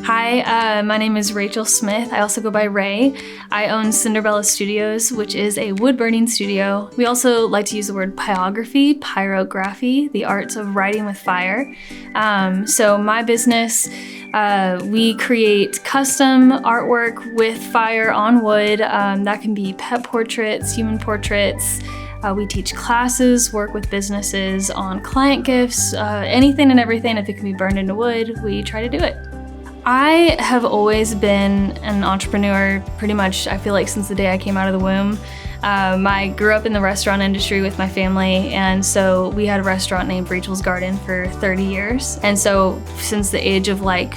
Hi, my name is Rachel Smith. I also go by Ray. I own Cinder Bella Studios, which is a wood burning studio. We also like to use the word pyrography, the arts of writing with fire. So my business, we create custom artwork with fire on wood. That can be pet portraits, human portraits. We teach classes, work with businesses on client gifts, anything and everything. If it can be burned into wood, we try to do it. I have always been an entrepreneur pretty much, I feel like, since the day I came out of the womb. I grew up in the restaurant industry with my family, and so we had a restaurant named Rachel's Garden for 30 years. And so since the age of like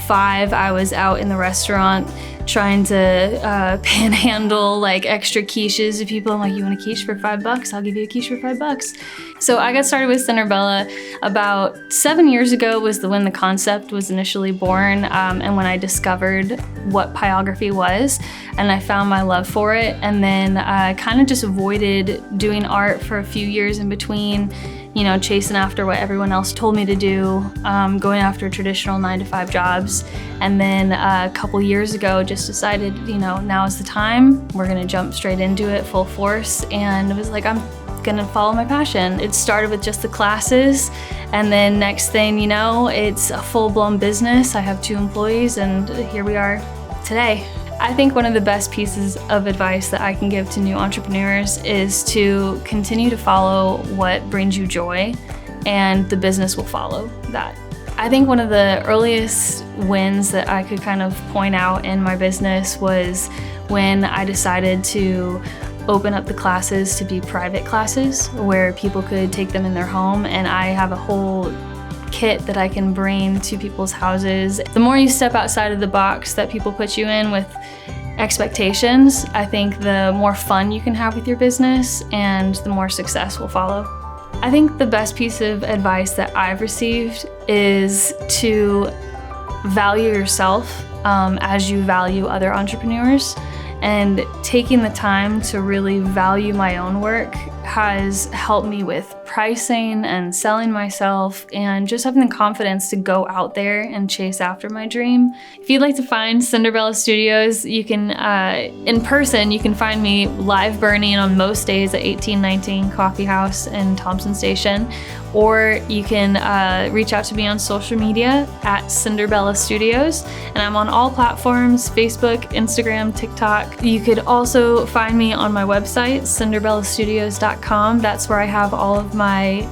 5, I was out in the restaurant trying to panhandle like extra quiches to people. I'm like, you want a quiche for $5? I'll give you a quiche for $5. So I got started with Cinder Bella about 7 years ago was when the concept was initially born, and when I discovered what pyrography was, and I found my love for it. And then I kind of just avoided doing art for a few years in between, you know, chasing after what everyone else told me to do, going after traditional 9-to-5 jobs. And then a couple years ago, just decided, you know, now is the time. We're gonna jump straight into it full force. And it was like, I'm gonna follow my passion. It started with just the classes, and then next thing you know, it's a full-blown business. I have 2 employees, and here we are today. I think one of the best pieces of advice that I can give to new entrepreneurs is to continue to follow what brings you joy, and the business will follow that. I think one of the earliest wins that I could kind of point out in my business was when I decided to open up the classes to be private classes where people could take them in their home, and I have a whole kit that I can bring to people's houses. The more you step outside of the box that people put you in with expectations, I think the more fun you can have with your business and the more success will follow. I think the best piece of advice that I've received is to value yourself as you value other entrepreneurs. And taking the time to really value my own work has helped me with pricing and selling myself, and just having the confidence to go out there and chase after my dream. If you'd like to find Cinder Bella Studios, you can, in person, you can find me live burning on most days at 1819 Coffee House in Thompson Station, or you can reach out to me on social media at Cinder Bella Studios, and I'm on all platforms: Facebook, Instagram, TikTok. You could also find me on my website, cinderbellastudios.com. That's where I have all of my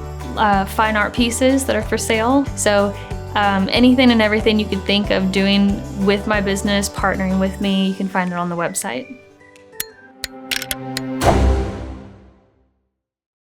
fine art pieces that are for sale. So anything and everything you could think of doing with my business, partnering with me, you can find it on the website.